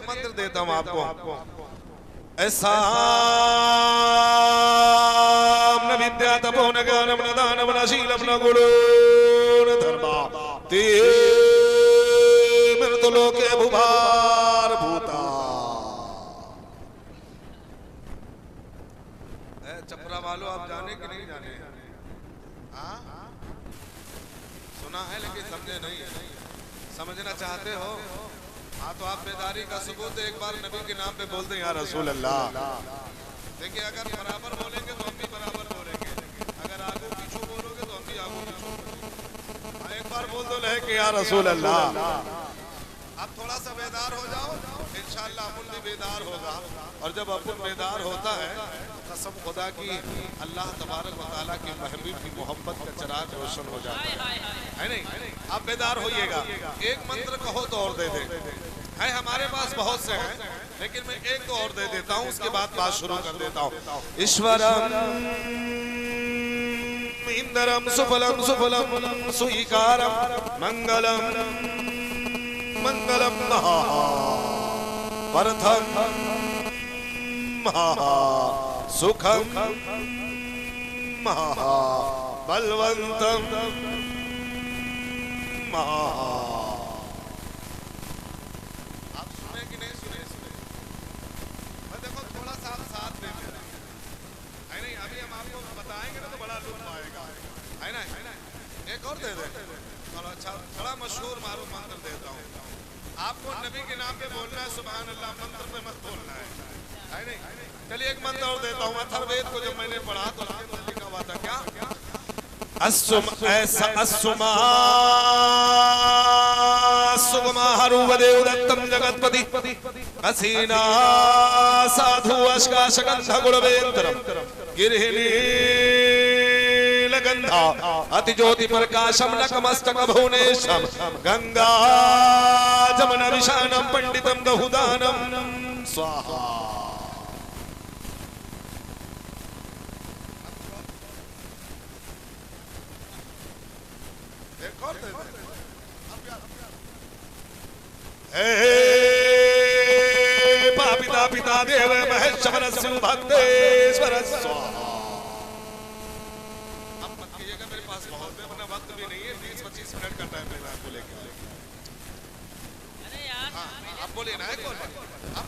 मंत्र देता हूं आपको। ऐसा न विद्या तपो न ज्ञानम न दानम न शीलम न गुणो न धर्मा ते मृतलोके भुभार भूता। चपरा वालों आप जाने कि नहीं जाने? हाँ सुना है लेकिन समझे नहीं। समझना चाहते हो? हाँ तो आप बेदारी का सबूत एक बार नबी के नाम पे बोल दें या रसूल अल्लाह। देखिए अगर बराबर बोलेंगे तो हम भी बराबर बोलेंगे, अगर आगू पीछू बोलोगे तो हम भी आगू पीछू। एक बार बोल दो लहे कि या रसूल अल्लाह। अब थोड़ा सा बेदार हो जाओ, इंशाअल्लाह अपुन भी बेदार होगा। और जब अपुन बेदार होता है कसम खुदा की अल्लाह तबारक व तआला की महबूब की मोहब्बत का चिराग रोशन हो जाता है नहीं? आप बेदार होइएगा। एक मंत्र कहो तो और दे दे है, हमारे पास बहुत से हैं लेकिन मैं एक तो और दे देता हूँ, उसके बाद बात शुरू कर देता हूँ। ईश्वरम इंद्रम सुफलम सुफलम सुईकारम मंगलम मंगलम महा परथम महा सुखम महा बलवंतम महा। आप सुने कि नहीं सुने? मैं देखो थोड़ा सा साथ दे मेरा है नहीं? अभी हम आपको बताएंगे ना तो बड़ा लुत्फ आएगा है ना? एक और दे दे और अच्छा बड़ा मशहूर मारूफ मंत्र देता हूँ आपको। नबी के नाम पे बोलना है सुभान अल्लाह, मंत्र पे मत बोलना है नहीं? चलिए एक मंत्र और देता हूँ। अथर्ववेद को जब मैंने पढ़ा तो लिखा हुआ था क्या? अस्सुमा सुगमा हरुवदेव दत्तम जगतपति असीना साधु अश्काशगंध गुणवेंद्रम गिरहिणी गंधा अति ज्योति प्रकाशम नकमस्तक भुवनेशम गंगा जमुना विशानम पंडितम गहुदानम स्वाहा। पिता पिता देव महेश्वर शिव भक्तेश्वर स्वाहा। वक्त भी नहीं है, 20-25 मिनट का टाइम है आपको लेके। हाँ आप बोलिए ना, आप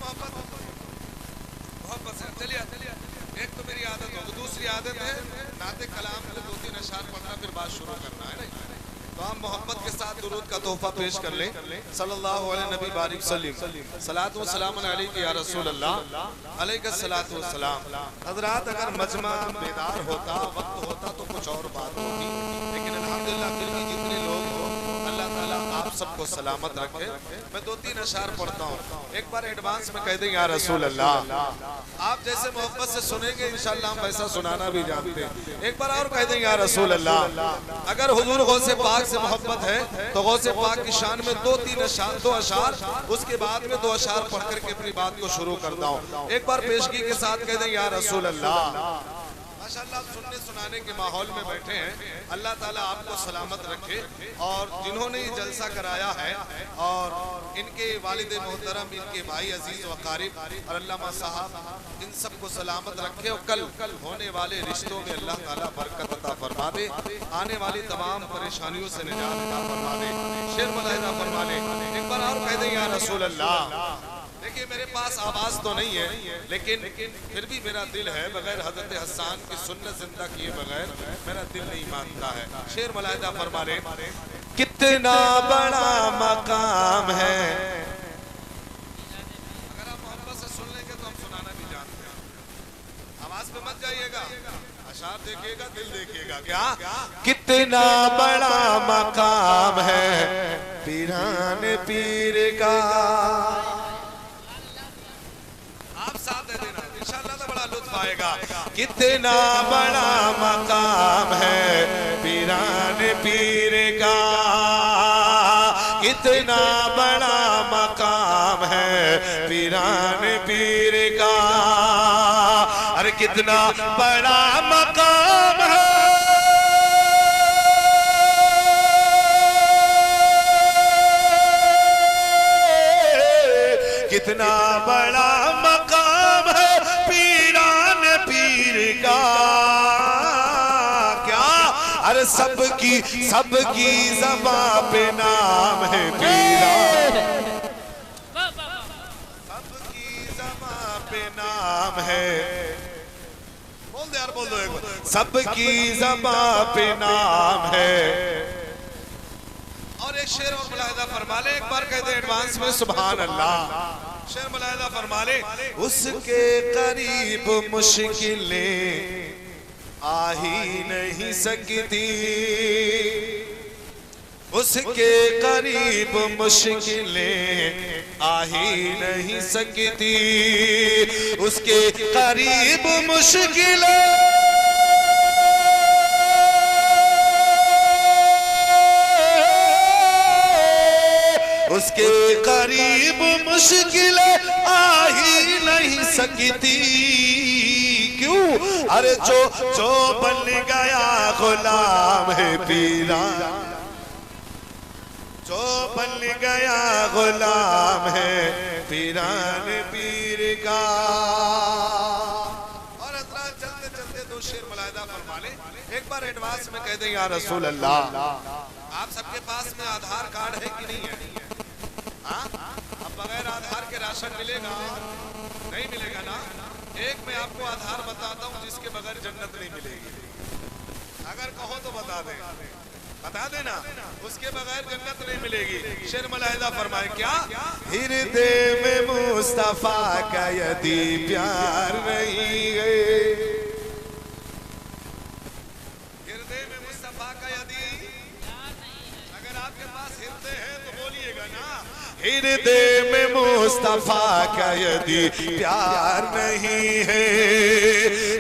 मोहब्बत से चलिए। एक तो मेरी आदत हो, दूसरी आदत है नाते कलाम को 2-3 अशआर पढ़ना फिर बात शुरू करना है नहीं? तो हम मोहब्बत के साथ दुरूद का तोहफा पेश कर लें। सल्लल्लाहु अलैहि नबी बारिक सल्लम सलातो व सलाम अलैका या रसूल अल्लाह अलैका सलातो व सलाम। हज़रात अगर मजमा बेदार होता, वक्त होता तो कुछ और बात होती, लेकिन अल्हम्दुलिल्लाह फिर भी जितने लोग हो अल्लाह ताला आप सबको सलामत रखे। मैं 2-3 अशआर पढ़ता हूँ। एक बार एडवांस में कह दें या रसूल अल्लाह। आप जैसे मोहब्बत से सुनेंगे इंशाअल्लाह हम वैसा सुनाना भी जानते हैं। एक बार और कह दें या रसूल अल्लाह। अगर हुजूर गौसे पाक से मोहब्बत है तो गौसे पाक की शान में 2-3 अशआर, 2 अशआर, उसके बाद में 2 अशआर पढ़ करके अपनी बात को शुरू करता हूँ। एक बार पेशगी के साथ कह दें या रसूल अल्लाह। माशाअल्लाह सुनने सुनाने के माहौल में बैठे हैं। अल्लाह ताला आपको सलामत रखे और जिन्होंने ये जलसा कराया है और इनके वालिद मोहतरम, इनके भाई अजीज व क़रीब और अल्लामा साहब, इन सबको सलामत रखे और कल होने वाले रिश्तों में अल्लाह ताला बरकत अता फरमा दे, आने वाली तमाम परेशानियों से निजात अता फरमा दे, शेर मुलाहिदा फरमा दे। एक बार और कह दें या रसूल अल्लाह। देखिए मेरे पास आवाज तो नहीं है लेकिन फिर भी मेरा दिल है, बगैर हजरत हसन की सुन्नत जिंदा किए बगैर मेरा दिल नहीं मानता है। शेर मुलाहिदा फरमा ले। कितना बड़ा मकाम है। अगर आप मोहब्बत से सुन लेंगे तो हम सुनाना भी जानते हैं। आवाज पे मत जाइएगा, अशार देखिएगा, दिल देखिएगा। क्या कितना बड़ा मकाम है पीरान पीर का। आप साथ दे देना इंशाअल्लाह तो बड़ा लुत्फ आएगा। कितना बड़ा मकाम है पीरान पीर का, कितना बड़ा मकाम है पीरान पीर का। अरे कितना बड़ा मकाम है, कितना बड़ा मकाम है पीरान पीर का। क्या अरे सबकी ज़बां पे नाम है पीरान, सबकी ज़बां पे नाम है। बोल दो यार, बोल दो एक बार, सबकी ज़बां पे नाम है। और एक शेर और मुलाहिदा फरमा ले, एक बार कह दे एडवांस में सुभान अल्लाह। शेर मुलाहिदा फरमा ले, उसके करीब मुश्किलें आ ही नहीं सकती, उसके करीब मुश्किलें आ ही नहीं सकती, उसके करीब मुश्किलें उसके करीब मुश्किलें आ ही नहीं सकती। क्यों? अरे जो बन गया गुलाम है पीरान, जो बन गया गुलाम है पीरान पीर का। और हज़रात चलते चलते दो शेर मुलाहिदा फरमा ले, एक बार एडवांस में कह दें या रसूल अल्लाह। आप सबके पास में आधार कार्ड है कि नहीं है? हाँ? अब बगैर आधार के राशन मिलेगा? नहीं मिलेगा ना। एक मैं आपको आधार बताता हूँ जिसके बगैर जन्नत नहीं मिलेगी। अगर कहो तो बता दे, बता देना, उसके बगैर जन्नत नहीं मिलेगी। शेर मुलाहिदा फरमाए क्या? हृदय में मुस्तफा का यदि प्यार नहीं है, हृदय में मुस्तफा का यदि, अगर आपके पास हृदय है तो बोलिएगा ना। हृदय में मुस्तफा का यदि प्यार नहीं है,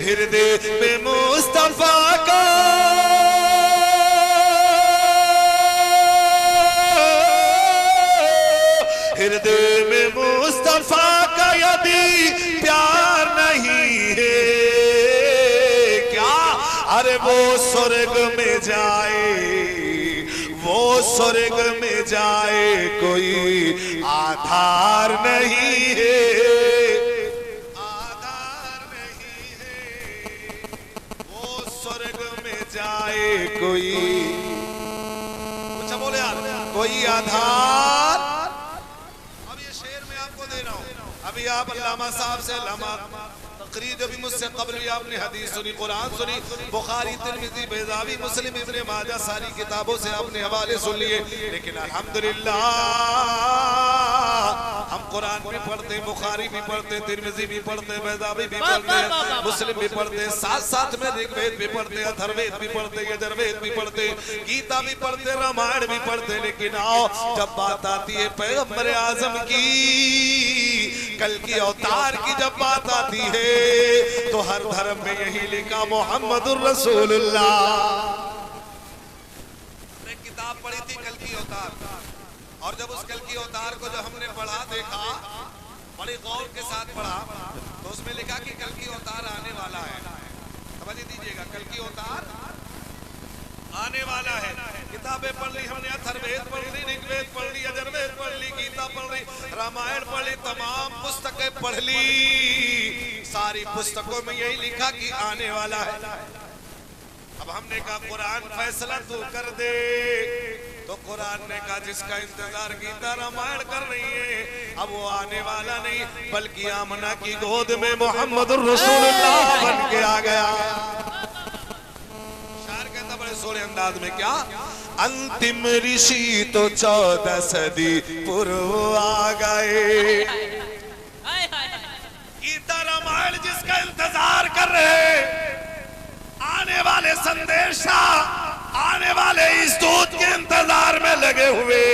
हृदय में मुस्तफा का हृदय में मुस्तफा का यदि प्यार नहीं है, क्या अरे वो स्वर्ग में जाए, वो स्वर्ग में जाए कोई आधार नहीं है, आधार नहीं है, वो स्वर्ग में जाए कोई, अच्छा बोले यार, कोई आधार। अब ये शेर मैं आपको दे रहा हूं, अभी आप अल्लामा साहब से अल्लामा तकरीर अभी मुझसे कब्ल भी आपने हदीस सुनी, कुरान सुनी, बुखारी, तिरमिज़ी, बैज़ावी, मुस्लिम, इब्न माजा, सारी किताबों से आपने हवाले सुन लिए। लेकिन अल्हम्दुलिल्लाह हम कुरान भी पढ़ते, बुखारी भी पढ़ते, तिरमिज़ी भी पढ़ते, बैज़ावी भी पढ़ते, मुस्लिम भी पढ़ते, साथ साथ में ऋग्वेद भी पढ़ते, अथर्ववेद भी पढ़ते, यजुर्वेद भी पढ़ते, गीता भी पढ़ते, रामायण भी पढ़ते। लेकिन आओ जब बात आती है पैगंबर आज़म की, कल की अवतार की जब बात आती है तो हर धर्म में यही लिखा मोहम्मदुर रसूलुल्लाह। एक किताब पढ़ी थी कल की अवतार, और जब उस कल की अवतार को जब हमने पढ़ा, देखा, बड़ी गौर के साथ पढ़ा, तो उसमें लिखा कि कल की अवतार आने वाला है। समझ दीजिएगा, कल की अवतार आने वाला है। किताबें पढ़ ली हमने, अथर्ववेद पढ़ ली, ऋग्वेद पढ़ ली, यजुर्वेद पढ़ ली, गीता पढ़ ली, रामायण पढ़ ली, तमाम पुस्तकें पढ़ ली। सारी पुस्तकों में यही लिखा कि आने वाला है। अब हमने कहा कुरान फैसला तू कर दे, तो कुरान ने कहा जिसका इंतजार गीता रामायण कर रही है, अब वो आने वाला नहीं बल्कि आमना की गोद में मोहम्मदुर रसूलुल्लाह बन के आ गया। बड़े सोने अंदाज में क्या, अंतिम ऋषि तो 14 सदी पूर्व आ गए। गीता रामायण जिसका इंतजार कर रहे, आने वाले संदेशा, आने वाले इस दूत के इंतजार में लगे हुए।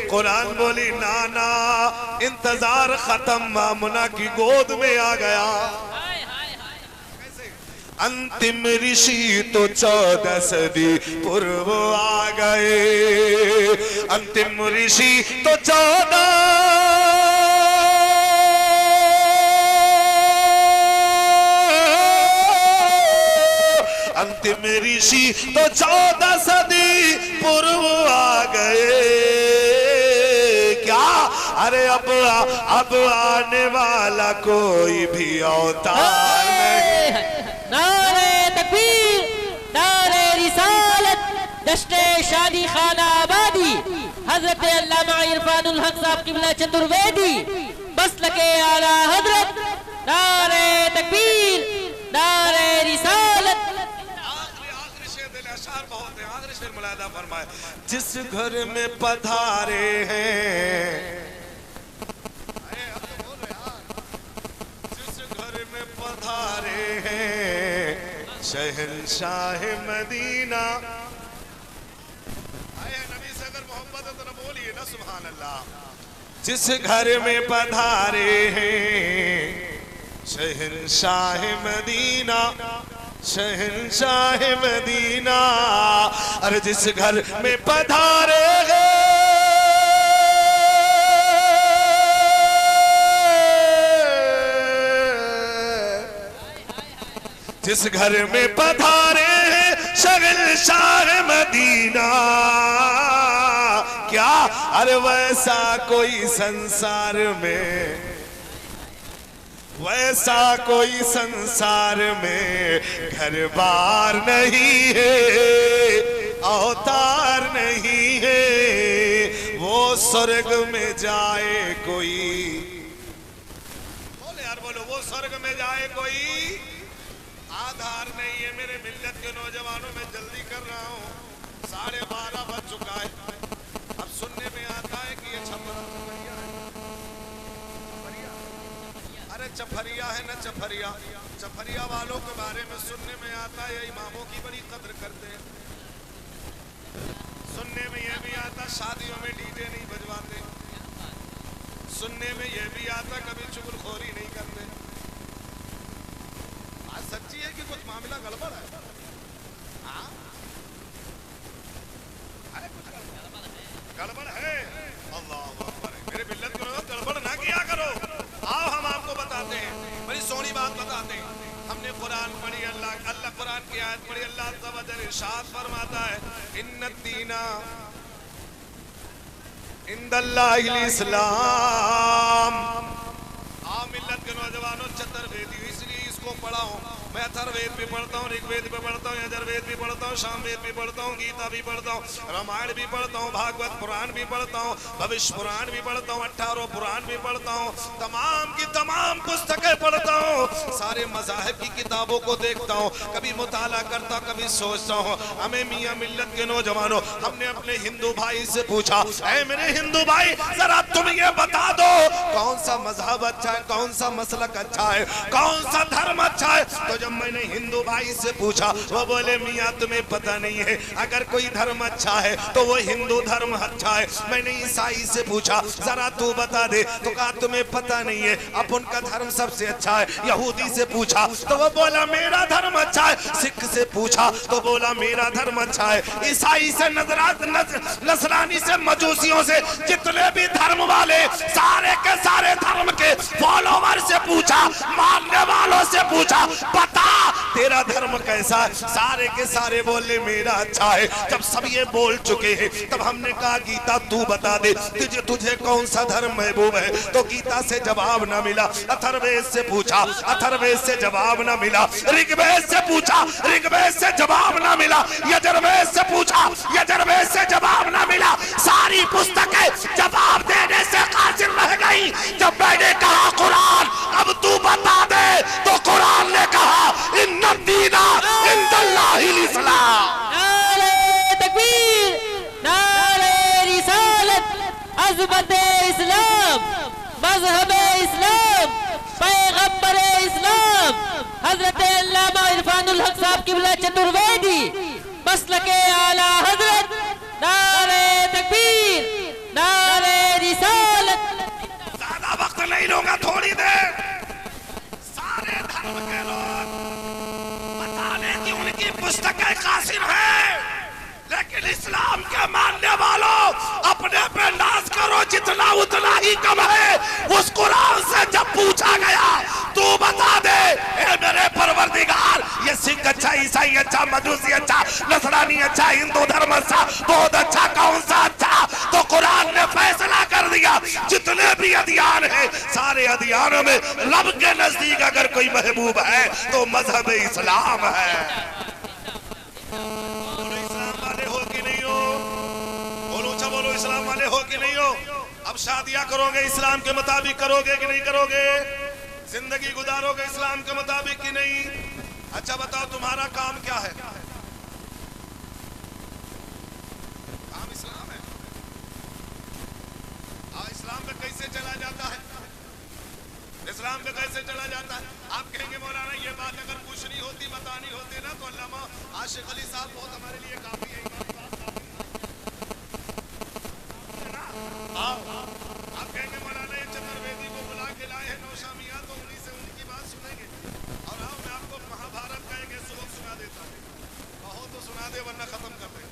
कुरान बोली नाना इंतजार खत्म, आमना की गोद में आ गया। अंतिम ऋषि तो 14 सदी पूर्व आ गए, अंतिम ऋषि तो 14 अंतिम ऋषि तो 14 सदी पूर्व आ गए। क्या अरे अब आने वाला कोई भी अवतार नहीं। नारे तकबीर, नारे रिसालत, जश्न शादी खाना आबादी, हजरत अल्लामा इरफानुल हक साहब क़िबला चतुर्वेदी, मसलके आला हजरत। नारे तकबीर, नारे रिसालत। आखिरी शेर दिल अशार बहुत है, आखिरी शेर मुलाहिदा फरमाए। जिस घर में पधारे हैं, जिस घर में पधारे हैं शहंशाह मदीना। नबी से अगर मोहब्बत है तो न बोलिए ना सुभान अल्लाह। जिस घर में पधारे हैं शहंशाह मदीना, शहंशाह मदीना। अरे जिस घर में पधारे हैं, जिस घर में पधारे हैं शहंशाह मदीना। क्या अरे वैसा कोई संसार में, वैसा कोई संसार में घर बार नहीं है, अवतार नहीं है। वो स्वर्ग में जाए कोई, बोले यार बोलो, वो स्वर्ग में जाए कोई आधार नहीं है। मेरे मिल्लत के नौजवानों में जल्दी कर रहा हूँ, 12:30 बज चुका है। अब सुनने में आता है कि ये चफरिया है। अरे चफरिया है ना चफरिया, चफरिया वालों के बारे में सुनने में आता है इमामों की बड़ी कद्र करते हैं। सुनने में यह भी आता शादियों में डीजे नहीं बजवाते। सुनने में यह भी आता कभी चुगलखोरी नहीं करते। आज सच्ची है कि कुछ मामला गड़बड़ है। गड़बड़ है, अल्लाह अकबर। मेरे मिल्लत को गड़बड़ ना किया करो। आओ हम आपको बताते हैं, बड़ी सोहनी बात बताते हैं। हमने कुरान पढ़ी, अल्लाह कुरान की आयत पढ़ी। अल्लाह तआला इरशाद फरमाता है, इन्नद्दीना इंदल्लाहिल इस्लाम। आओ मिल्लत के नौजवानों, चतुर्वेदी इसलिए इसको पढ़ा हूं मैं। अथर्ववेद भी पढ़ता हूँ, ऋग्वेद भी पढ़ता हूँ, यजुर्वेद भी पढ़ता हूँ, सामवेद भी पढ़ता हूँ, गीता भी पढ़ता हूँ, रामायण भी पढ़ता हूँ, भागवत पुराण भी पढ़ता हूँ, भविष्य पुराण भी पढ़ता हूँ, 18 पुराण भी पढ़ता हूँ। तमाम की तमाम पुस्तकें पढ़ता हूँ, सारे मज़ाहिब की किताबों को देखता हूँ, कभी मुताला करता, कभी सोचता हूँ। हमें मियाँ मिल्लत के नौजवानों, हमने अपने हिंदू भाई से पूछा, ऐ मेरे हिंदू भाई जरा तुम ये बता दो कौन सा मजहब अच्छा है, कौन सा मसलक अच्छा है, कौन सा धर्म अच्छा है। तो जब मैंने हिंदू भाई से पूछा, वो बोले मियाँ तुम्हें पता नहीं है, अगर कोई धर्म अच्छा है तो वो हिंदू धर्म अच्छा है। मैंने ईसाई से पूछा, जरा तू बता दे, तो कहा तुम्हें पता नहीं है, अब उनका धर्म सबसे अच्छा है। यहूदी से पूछा तो वो बोला मेरा धर्म अच्छा है। सिख से पूछा तो बोला मेरा धर्म अच्छा है। ईसाई से, नसरानी से, मजूसियों से, जितने भी धर्म वाले सारे के सारे धर्म के फॉलोवर से पूछा, मानने वालों से पूछा, बता तेरा धर्म कैसा है। सारे के सारे बोले मेरा अच्छा है। जब सब ये बोल चुके हैं तब हमने कहा गीता तू बता दे, तुझे कौन सा धर्म महबूब है। तो गीता से जवाब ना मिला। अथर्ववेद से पूछा, अथर्ववेद से जवाब ना मिला। ऋग्वेद से पूछा, ऋग्वेद से जवाब ना मिला। यजुर्वेद से पूछा, यजुर्वेद से जवाब ना मिला। सारी पुस्तकें जवाब देने से कासिर रह गई। जब मैंने कहा कुरान अब तू बता दे, तो कुरान ने कहा इन्नद्दीना इंदल्लाहिल इस्लाम। नारे तकबीर, नारे रिसालत, अज़मत इस्लाम, मज़हब इस्लाम, पैगंबर इस्लाम, हजरत अल्लामा इरफानुल हक साहब क़िबला चतुर्वेदी, मसलके आला हजरत। नारे तकबीर, नारे रिसालत। ज्यादा वक्त नहीं लूंगा, थोड़ी देर। सारे धर्म के लोग बताने की उनकी पुस्तकें कासिर हैं, लेकिन इस्लाम के मानने वालों अपने पे नाज करो जितना उतना ही कम है। उस कुरान से जब पूछा गया तू बता दे ए मेरे परवरदिगार, ये सिख अच्छा, ईसाई अच्छा, मजूसी अच्छा, नसरानी अच्छा, हिंदू धर्म अच्छा, बौद्ध अच्छा, कौन सा अच्छा। तो कुरान ने फैसला कर दिया जितने भी अदियान हैं सारे अदियानों में रब के नजदीक अगर कोई महबूब है तो मजहब इस्लाम है। बोलो इस्लाम वाले हो कि नहीं हो? बोलो ऊंचा बोलो इस्लाम वाले हो कि नहीं हो? अब शादियां करोगे इस्लाम के मुताबिक करोगे कि नहीं करोगे? जिंदगी गुजारोगे इस्लाम के मुताबिक कि नहीं? अच्छा बताओ तुम्हारा काम क्या है? काम इस्लाम है। इस्लाम में कैसे चला जाता है? इस्लाम में कैसे चला जाता है? आप कहेंगे मौलाना ये बात अगर पूछनी होती बतानी होती ना तो अल्लामा आशिक अली साहब बहुत हमारे लिए काफी है। आप कहेंगे मौलाना ये चतुर्वेदी को बुला के लाए हैं नौशामिया तो उन्हीं से उनकी बात सुनेंगे। और आओ मैं आपको महाभारत का एक श्लोक सुना देता हूँ, कहो तो सुना दे वरना खत्म कर दे।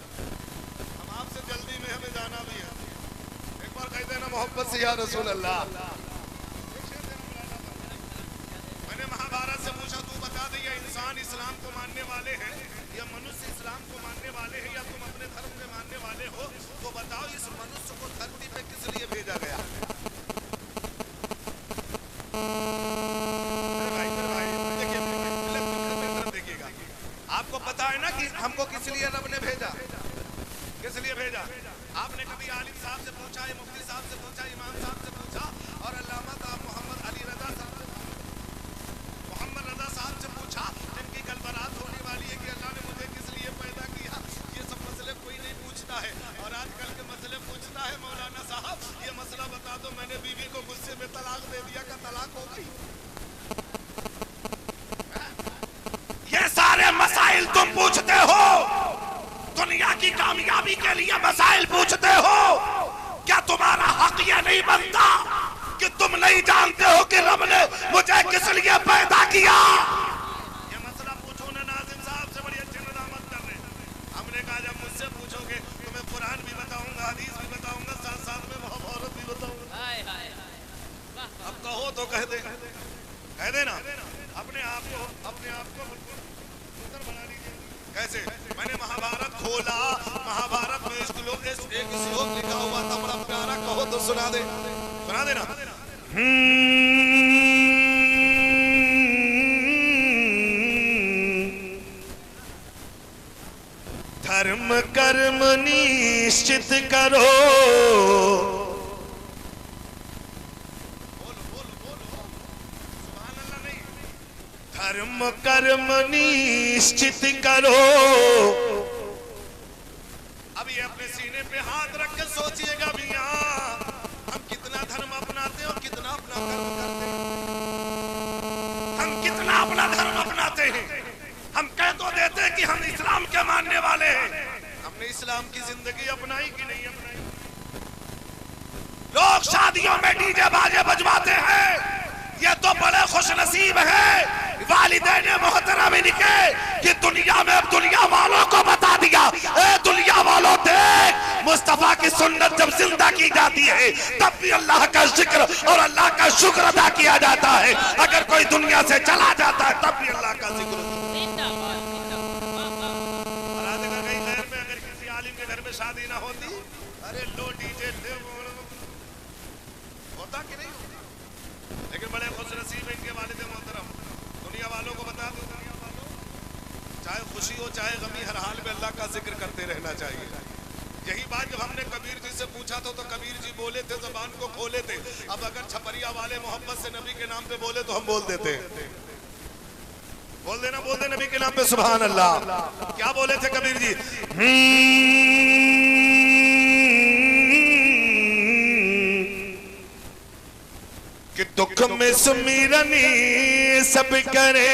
हम आपसे जल्दी में हमें जाना भी है। एक बार कह देना मोहब्बत से या रसूल अल्लाह। मैंने महाभारत से पूछा तू बता दे ये इंसान इस्लाम को मानने वाले हैं या मनुष्य इस्लाम को मानने वाले हैं या तुम अपने धर्म में मानने वाले हो, तो बताओ इस मनुष्य को धरती पे किस लिए भेजा गया? देखिएगा, आपको पता है ना कि हमको किस लिए रब ने भेजा? किस लिए भेजा? आपने कभी आलिम साहब से पूछा, मुफ्ती साहब से पूछा, इमाम साहब से पूछा और अल्लामा मोहम्मद अली रजा साहब से पूछा जिनकी कल बारात होने वाली है कि अल्लाह ने मुझे किस लिए पैदा किया? ये सब मसले कोई नहीं पूछता है और आजकल के मसले पूछता है मौलाना साहब ये मसला बता दो मैंने बीवी को गुस्से में तलाक दे दिया, क्या तलाक हो गई? ये सारे मसाइल तुम पूछते हो, दुनिया की कामयाबी के लिए मसाइल पूछते हो। क्या तुम्हारा हक ये नहीं बनता कि तुम नहीं जानते हो कि रब ने मुझे किस लिए पैदा किया? ये मसला पूछो ना नाज़िम साहब से, बड़ी अच्छी नदामत कर रहे हैं। हमने कहा जब मुझसे पूछोगे तो मैं कुरान भी बताऊंगा, हदीस भी बताऊंगा, साथ साथ में महाभारत भी बताऊंगा। अब कहो तो कह दे ना, अपने आप को सुंदर बना लीजिए। कैसे? मैंने महाभारत खोला, महाभारत में एक श्लोक लिखा हुआ था बड़ा प्यारा, कहो तो सुना दे, सुना देना। धर्म कर्म निश्चित करो, धर्म कर्म निश्चित करो। अब ये अपने सीने पे हाथ रख के सोचिएगा भैया हम कितना धर्म अपनाते हैं और कितना अपना कर्म करते हैं। हम कितना अपना धर्म अपनाते हैं। हम कह तो देते हैं कि हम इस्लाम के मानने वाले हैं, हमने इस्लाम की जिंदगी अपनाई कि नहीं अपनाई? लोग शादियों में डीजे बाजे बजवाते हैं, ये तो बड़े खुश नसीब है वालिदैन मोहतरम इनके कि दुनिया में अब दुनिया वालों को बता दिया, ए दुनिया वालों देख मुस्तफा की सुन्नत जब जिंदा की जाती है तब भी अल्लाह का जिक्र और अल्लाह का शुक्र अदा किया जाता है। अगर कोई दुनिया से चला जाता है तब भी अल्लाह का जिक्र। अगर किसी आलिम के घर में शादी ना होती, अरे लो डीजे होता कि नहीं? लेकिन बड़े खुश नसीब है इनके वालिद मोहतरम। दुनिया वालों को बता दो, दुनिया वालों चाहे खुशी हो चाहे गमी हर हाल में अल्लाह का जिक्र करते रहना चाहिए। यही बात जब हमने कबीर जी से पूछा था तो कबीर जी बोले थे, जबान को खोले थे। अब अगर छपरिया वाले मोहब्बत से नबी के नाम पे बोले तो हम बोल देते हैं। बोल देना, बोल दे नबी के नाम पे सुभान अल्लाह। क्या बोले थे कबीर जी? कि दुख में सुमिरनी सब करे,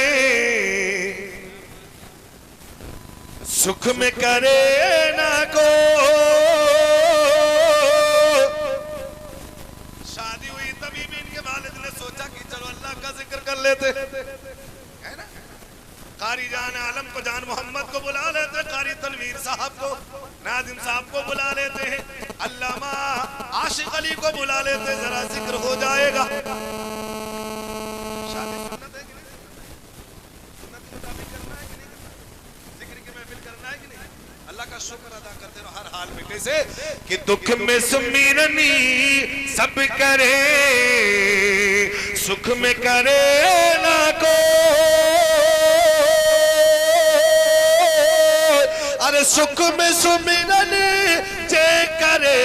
सुख में करे ना को। शादी हुई तभी भी इनके वालिद ने सोचा कि चलो अल्लाह का जिक्र कर लेते है ना। कारी जान आलम को जान मोहम्मद को बुला लेते, कारी तनवीर साहब को, नाजिम साहब को बुला लेते हैं, अल्लामा आशिक अली को बुला लेते, जरा जिक्र हो जाएगा। शादी सुन्नत है कि नहीं? सुन्नत के मुताबिक करना है कि नहीं? जिक्र की महफिल करना है कि नहीं? अल्लाह का शुक्र अदा करते रहो हर हाल में। कैसे कि दुख में सुमिरनी सब करे, सुख में करे ना को। अरे सुख में सुमिरनी जे करे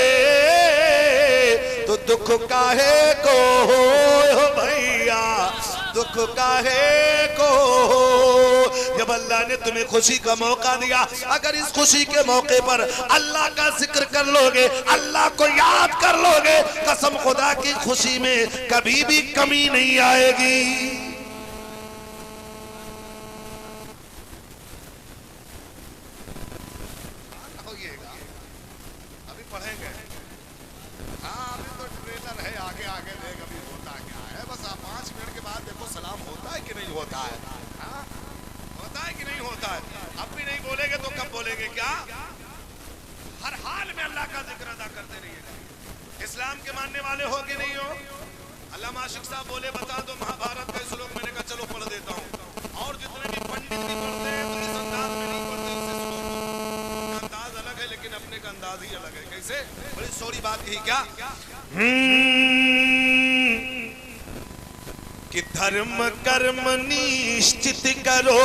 तो दुख काहे को हो भैया, दुख काहे को। जब अल्लाह ने तुम्हें खुशी का मौका दिया, अगर इस खुशी के मौके पर अल्लाह का जिक्र कर लोगे, अल्लाह को याद कर लोगे, कसम खुदा की खुशी में कभी भी कमी नहीं आएगी। अभी पढ़ेंगे, हाँ अभी तो ट्रेलर है, आगे आगे देख अभी होता क्या है। बस 5 मिनट के बाद देखो सलाम होता है कि नहीं होता है, हाँ होता है कि नहीं होता है। अब भी नहीं बोलेंगे तो कब बोलेंगे? क्या हर हाल में अल्लाह का जिक्र अदा करते रहिएगा। इस्लाम के मानने वाले हो कि नहीं हो? अल्लामा आशिक साहब बोले बता दो महाभारत का श्लोक। मैंने कहा चलो पढ़ देता हूँ। और जितने भी पंडित नहीं पढ़ते हैं तो इस अंदाज में नहीं पढ़ते उसे श्लोक। उनका अंदाज अलग है लेकिन अपने का अंदाज ही अलग है। कैसे? बड़ी सोरी बात कही क्या कि धर्म कर्म निश्चित करो,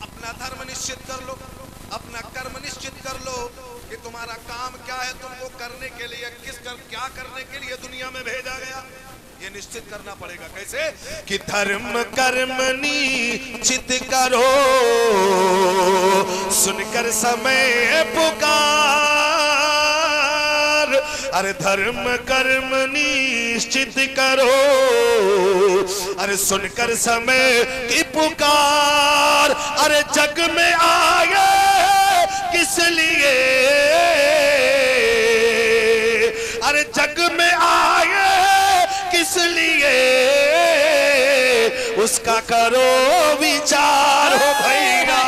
अपना धर्म निश्चित कर लो, अपना कर्म निश्चित कर लो कि तुम्हारा काम क्या है, तुमको करने के लिए क्या करने के लिए दुनिया में भेजा गया, ये निश्चित करना पड़ेगा। कैसे? कि धर्म कर्म निश्चित करो, सुनकर समय पुकार। अरे धर्म कर्म निश्चित करो, अरे सुनकर समय की पुकार। अरे जग में आए किस लिए, अरे जग में आए किस लिए, उसका करो विचार हो भैया,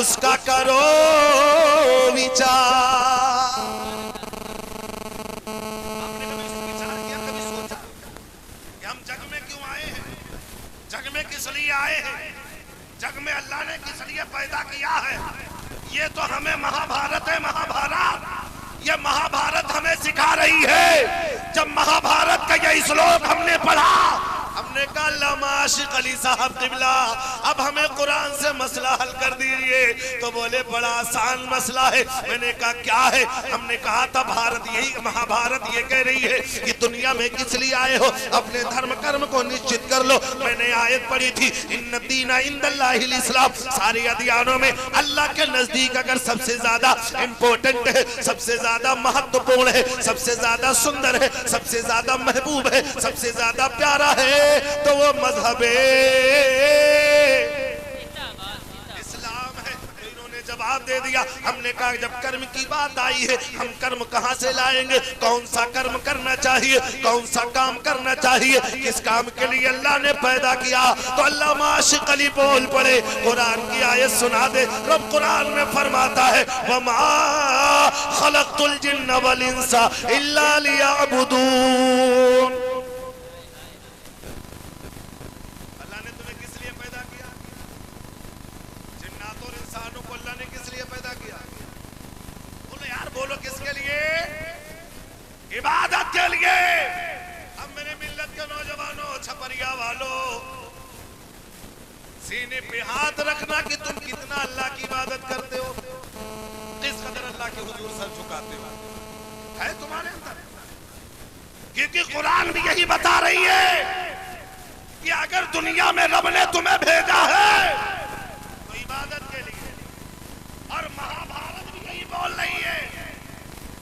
उसका करो विचार। आपने कभी विचार किया, कभी सोचा कि हम जग में क्यों आए हैं, जग में किस लिए आए हैं, जग में अल्लाह ने किस लिए पैदा किया है? ये तो हमें महाभारत है, महाभारत, ये महाभारत हमें सिखा रही है। जब महाभारत का ये श्लोक हमने पढ़ा, हमने कहा अल्लामा आशिक अली साहब क़िबला अब हमें कुरान से मसला हल कर दीजिए। तो बोले बड़ा आसान मसला है। मैंने कहा क्या है? हमने कहा था भारत यही महाभारत ये कह रही है कि दुनिया में किस लिए आए हो, अपने धर्म कर्म को निश्चित कर लो। मैंने आयत पढ़ी थी इन्न दीना इंदल्लाहिल इस्लाम। सारे अदियानों में अल्लाह के नजदीक अगर सबसे ज्यादा इम्पोर्टेंट है, सबसे ज्यादा महत्वपूर्ण है, सबसे ज्यादा सुंदर है, सबसे ज्यादा महबूब है, सबसे ज्यादा प्यारा है, तो वो मजहब इस्लाम है। इन्होंने जवाब दे दिया। हमने कहा जब कर्म की बात आई है, हम कर्म कहां से लाएंगे, कौन सा कर्म करना चाहिए, कौन सा काम करना चाहिए, किस काम के लिए अल्लाह ने पैदा किया? तो अल्लामा आशिक अली बोल पड़े, कुरान की आयत सुना दे। रब कुरान में फरमाता है वमा खलक़तुल जिन्न वल इंसा इल्ला लियअबुदून। बोलो किसके लिए? इबादत के लिए। अब मेरे मिल्लत के नौजवानों, छपरिया वालों, सीने पे हाथ रखना कि तुम कितना अल्लाह की इबादत करते हो, किस कदर अल्लाह के हुजूर सर झुकाते हो है तुम्हारे अंदर। क्योंकि कुरान भी यही बता रही है कि अगर दुनिया में रब ने तुम्हें भेजा है तो इबादत के लिए। और महाभारत भी यही बोल रही है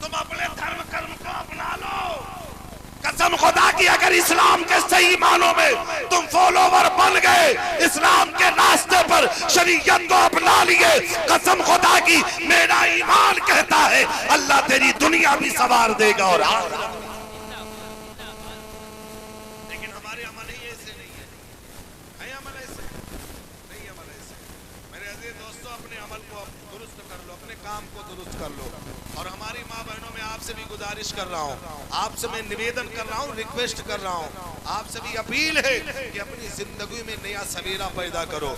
तुम अपने धर्म कर्म को अपना लो। कसम खुदा की अगर इस्लाम के सही मानों में तुम फॉलोवर बन गए, इस्लाम के रास्ते पर शरीयत को अपना लिए, कसम खुदा की मेरा ईमान कहता है अल्लाह तेरी दुनिया भी संवार देगा और लेकिन हमारे अमल ही ऐसे नहीं है अमल ऐसे नहीं, अमल ऐसे। मेरे अजीज दोस्तों, अपने अमल को दुरुस्त कर लो, अपने काम को दुरुस्त कर लो। और हमारी माँ बहनों में आपसे भी गुजारिश कर रहा हूँ, आपसे मैं निवेदन कर रहा हूँ, रिक्वेस्ट कर रहा हूँ, आप सभी अपील है कि अपनी जिंदगी में नया सवेरा पैदा करो,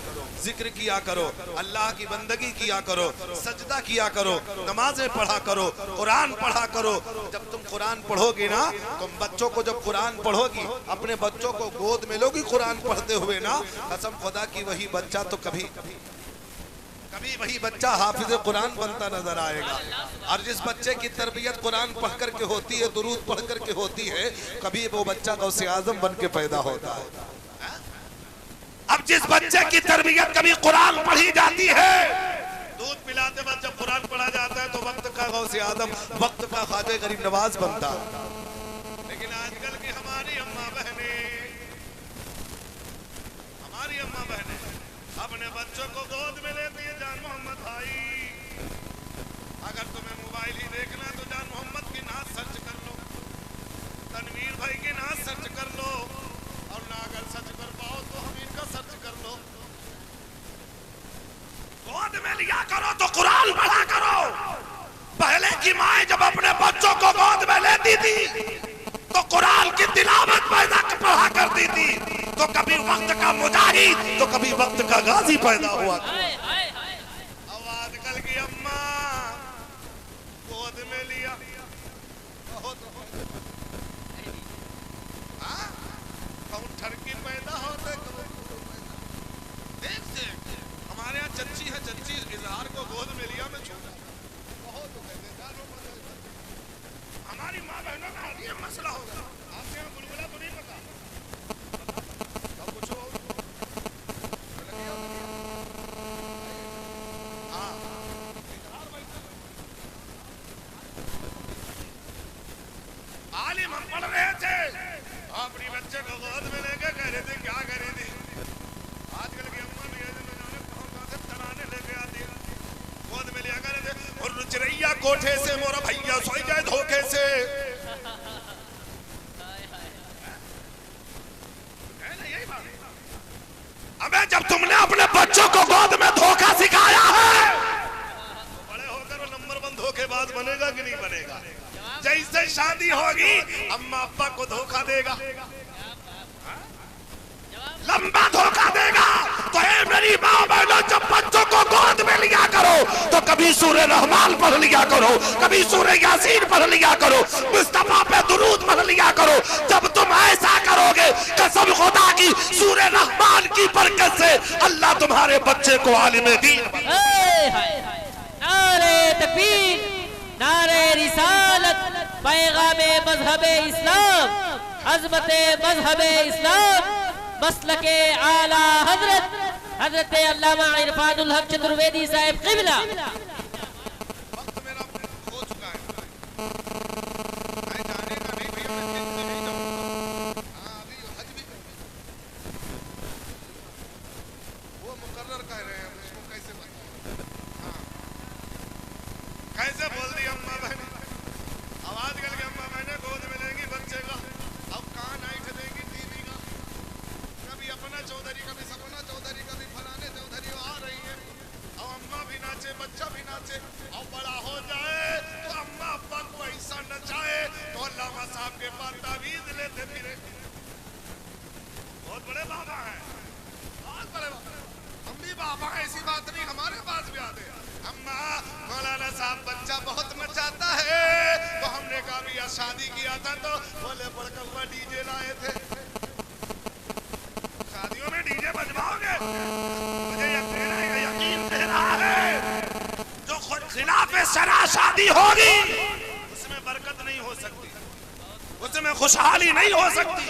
जिक्र किया करो, अल्लाह की बंदगी किया करो, सजदा किया करो, नमाजें पढ़ा करो, कुरान पढ़ा करो। जब तुम कुरान पढ़ोगे ना, तुम बच्चों को जब कुरान पढ़ोगी, अपने बच्चों को गोद में लोगी कुरान पढ़ते हुए ना, कसम खुदा की वही बच्चा तो कभी वही बच्चा हाफिज कुरान बनता नजर आएगा। और जिस बच्चे की तरबियत कुरान पढ़ कर के होती है, दुरूद पढ़ कर के होती है, कभी वो बच्चा गौसे आजम बन के पैदा होता है। अब जिस बच्चे की तरबियत कभी कुरान पढ़ी जाती है, दूध पिलाते वक्त जब कुरान पढ़ा जाता है तो वक्त का गौसे आजम, वक्त का ख्वाजा गरीब नवाज बनता। लेकिन आजकल की हमारी अम्मा बहनें अपने बच्चों को गोद में लेती है। जान मोहम्मद भाई, अगर तुम्हें मोबाइल ही देखना है तो जान मोहम्मद की नात सर्च कर लो, तनवीर भाई की नात सर्च कर लो, और ना अगर सर्च कर पाओ तो हम इनका सर्च कर लो। गोद में लिया करो तो कुरान पढ़ा करो। पहले की माएं जब अपने बच्चों को गोद में लेती थी तो कुरान की तिलावत पैदा पढ़ा करती थी। तो कभी वक्त का मुजाहिद तो कभी वक्त का गाजी पैदा हुआ। अब आजकल की अम्मा गोद में लिया ठरकी पैदा होते। हमारे यहाँ चच्ची है, चच्ची इजहार को गोद में लिया, मैं छोटा हमारी माँ बहनों का ये मसला होगा। आपके यहाँ बुलबुला तो नहीं पता? आलिम हम पढ़ रहे थे, अपनी बच्चे को गोद में लेके कह रहे थे क्या करे थे। आजकल की अम्मा भी कहाँ से तराने लेके आती है, गोद में लिया करे थे। और चिड़ैया कोठे से मोरा भैया सोई जाए धोखे से। अबे जब तुमने अपने बच्चों को गोद में धोखा सिखाया है, बड़े होकर वो नंबर 1 धोखेबाज बनेगा कि नहीं बनेगा? जैसे शादी होगी अम्मा अब्बा को धोखा देगा, लंबा धोखा देगा। तो है मेरी माँ बहनों, जब बच्चों को गोद में लिया करो तो कभी सूरह रहमान पढ़ लिया करो, कभी सूरह यासीन पढ़ लिया करो, मुस्तफा पे दुरूद पढ़ लिया करो। जब तुम ऐसा करोगे, कसम खुदा की सूरह रहमान की बरकत से अल्लाह तुम्हारे बच्चे को आलिम दीन। नारे तकबीर, नारे रिसालत, पैगामे मजहबे इस्लाम, अज़मते मजहबे इस्लाम, मसलके आला हजरत हजरत अल्लामा इरफानुल हक चतुर्वेदी साहिब क़िबला। वक्त मेरा हो चुका है, मैं जाने का नहीं भैया, मैं नहीं जाऊंगा। अभी हज भी वो मुकर्रर कह रहे हैं, उसको कैसे बताऊं? कैसे बोल दी अम्मा बहन। आवाज करके अम्मा बहने गोद में लेंगी बच्चे का, अब कान ऐठ देगी टीवी का। कभी अपना चौधरी, कभी सपना चौधरी, कभी फलाने चौधरी आ रही है। अब अम्मा भी नाचे, बच्चा भी नाचे। और बड़ा हो जाए तो अम्मा अब्बा को ऐसा नचाए तो अल्लामा साहब के पास तावीज लेते फिरे। बहुत बड़े बाबा हैं, बहुत बड़े बाबा। हम भी बाबा हैं, ऐसी बात नहीं, हमारे पास भी आते हैं। अम्मा मौलाना साहब बच्चा बहुत नचाता है, तो हमने कहा भैया शादी किया था तो बोले बड़का हुआ डीजे लाए थे। शादियों में डीजे बजवाओगे? मुझे यकीन दे रहा है जो खिलाफे शरा शादी होगी उसमें बरकत नहीं हो सकती, उसमें खुशहाली नहीं हो सकती,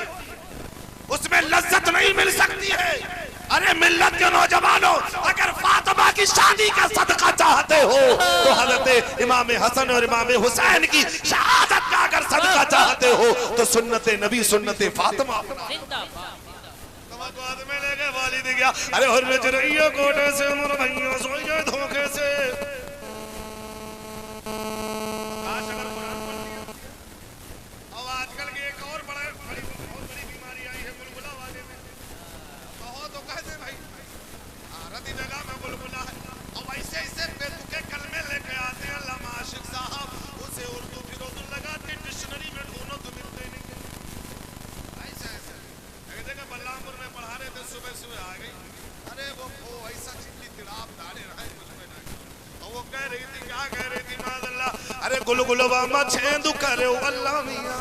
उसमें लज्जत नहीं मिल सकती है। अरे मिल्लत के नौजवानों, अगर फातिमा की शादी का सदका चाहते हो तो हजरत इमाम हसन और इमाम हुसैन की शहादत का अगर सदका चाहते हो तो सुन्नते नबी, सुन्नते फातिमा में लेके वालिद गया। अरे हर कोटे से उमर भैया सोई जाए धोखे से। अब आजकल की एक और बहुत बड़ी बीमारी आई है बुलबुला वाले में। कहो तो कह दे भाई, रदी जगह में बुलबुला है। और ऐसे ऐसे बेतुके कलमे लेके आते हैं अल्लामा आशिक साहब, उसे उर्दू फिरोजू लगा के डिक्शनरी में ढूंढो तो मिलते नहीं। ऐसे ऐसे तो सुबह सुबह आ गई, अरे वो ऐसा चिल्ली तिलाप डाले रहा है कुछ में नहीं। और वो कह रही थी, क्या कह रही थी माज़अल्लाह, अरे गुलगुलवा मछेंदु करे अल्लाह मियां।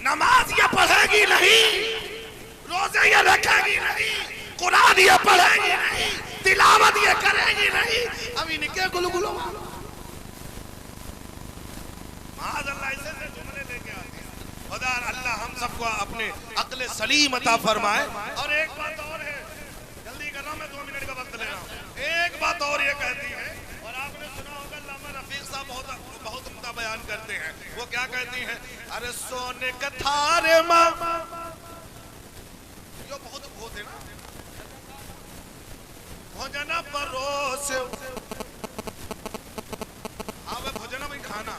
नमाज ये पढ़ेगी नहीं, रोजे ये रखेगी नहीं, कुरान ये पढ़ेगी नहीं, तिलावत ये करेगी नहीं, अब इनके गुलगुलो माज़अल्लाह ऐसे जुमले लेके आती है। खुदा अल्लाह हम सबको अपने अक्ल सलीम अता फरमाए। और एक बात और है, जल्दी कर रहा हूं मैं, 2 मिनट का वक्त ले रहा हूं। एक बात और ये कहती है, और आपने सुना होगा अल्लामा रफीक साहब बहुत उम्दा बयान करते हैं। वो क्या कहती हैं, अरे सोने का थारे माँ, यो बहुत बहुत है ना, भोजना परोस, हाँ वे भोजना में खाना।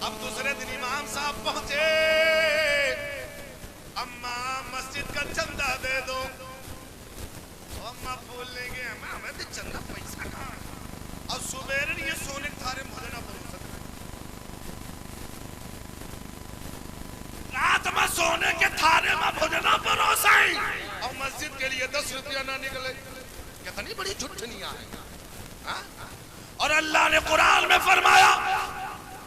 अब दूसरे दिन इमाम साहब पहुंचे, अम्मा मस्जिद का चंदा दे दो। अम्मा बोल लेंगे, अम्मा हमें भी चंदा पैसा कहाँ, और सुबेरे ये सोने के थारे भोजना परोस, रात में सोने के थारे में भोजना परोसाई, और मस्जिद के लिए 10 रुपया ना निकले, कितनी बड़ी झुठनियां हैं। और अल्लाह ने कुरान में फरमाया,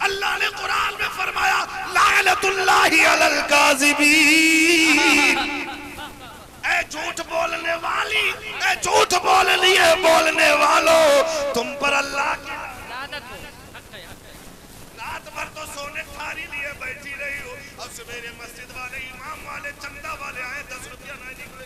अल्लाह ने कुरान में फरमाया, लानतुल्लाहि अलल काज़िबीन। ए झूठ बोलने वाली, ए झूठ बोलने वालों, तुम पर अल्लाह की लानत हो। रात भर तो सोने थारी लिए बैठी रही हो, और सवेरे मस्जिद वाले, इमाम वाले, चंदा वाले आए, 10 रुपया नहीं निकले।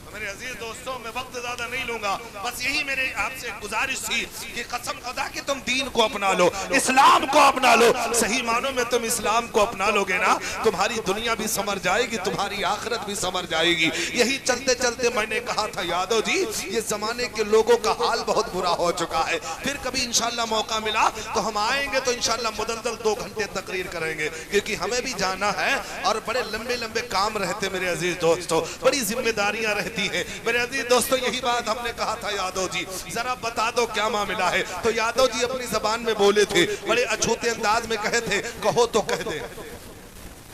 मेरे अजीज दोस्तों, मैं वक्त ज्यादा नहीं लूंगा, बस यही मेरे आपसे गुजारिश थी कि कसम खुदा कि तुम दीन को अपना लो, इस्लाम को अपना लो। सही मानों में तुम इस्लाम को अपना लोगे ना, तुम्हारी दुनिया भी संवर जाएगी, तुम्हारी आखिरत भी संवर जाएगी। यही चलते चलते मैंने कहा था, यादव जी ये जमाने के लोगों का हाल बहुत बुरा हो चुका है। फिर कभी इंशाल्लाह मौका मिला तो हम आएंगे, तो इंशाल्लाह मुदल्दल 2 घंटे तकरीर करेंगे, क्योंकि हमें भी जाना है और बड़े लंबे लंबे काम रहते मेरे अजीज दोस्तों, बड़ी जिम्मेदारियां रहती है मेरे अजीज दोस्तों। यही बात हमने कहा था, यादव जी जरा बता दो क्या मामला है। तो यादव जी अपनी जबान में बोले थे, बड़े अछूते अंदाज में कहे थे, कहो तो कह दे,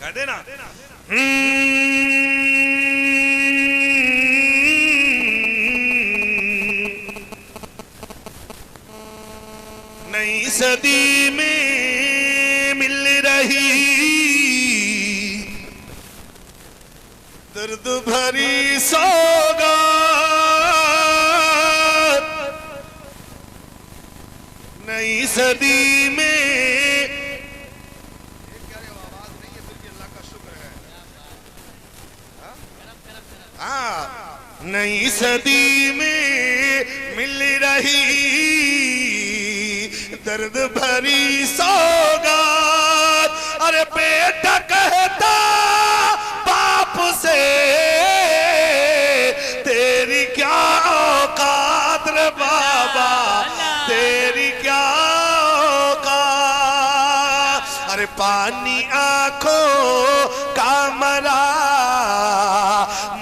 कह देना। नई सदी में मिल रही दर्द भरी सौगात, नई सदी में, आवाज नहीं है फिर भी अल्लाह का शुक्र है। हाँ, नई सदी में मिल रही दर्द भरी सौगात। अरे बेटा कहता बाप से, तेरी क्या औकात रे बाबा, तेरी क्या औकात। अरे पानी आंखों का मरा,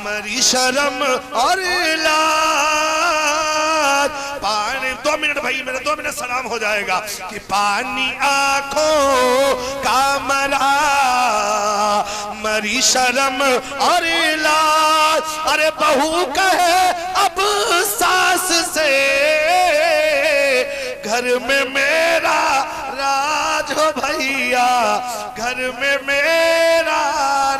मरी शर्म और लाज। पानी 2 मिनट भाई, मेरे 2 मिनट सलाम हो जाएगा कि पानी आंखों का मरा, मरी शर्म और लाज। अरे बहू कहे अब सास से, घर में मेरा राज हो भैया, घर में मेरा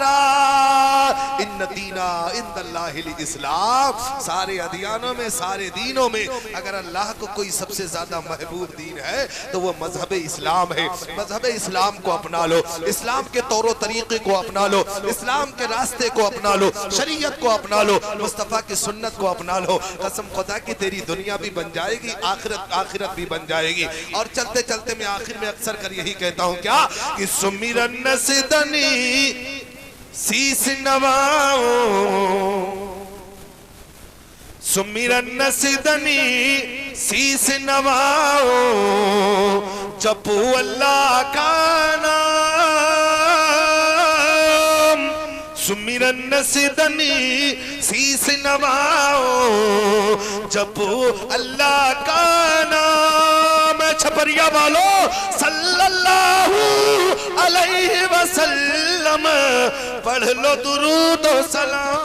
राज। इन दीना इंदल्लाहिल इस्लाम, सारे अदियानों में, सारे दीनों में अगर अल्लाह को कोई सबसे ज्यादा महबूब दीन है तो वो मजहब इस्लाम है। मजहब इस्लाम को अपना लो, इस्लाम के तौर तरीके को अपना लो, इस्लाम के रास्ते को अपना लो, शरीयत को अपना लो, मुस्तफ़ा की सुन्नत को अपना लो। कसम खुदा की तेरी दुनिया भी बन जाएगी, आखिरत भी बन जाएगी। और चलते चलते मैं आखिर में अक्सर कर यही कहता हूँ क्या कि सुमिरन नस्दनी शीस नवाओ, सुमिरन नस्दनी शीस नवाओ, जपू अल्लाह का नाम। सुमिरन नस्दनी शीस नवाओ, जपू अल्लाह का नाम। छपरिया वालों सल्लल्लाहु अलैहि वसल्लम पढ़ लो दुरूद और सलाम।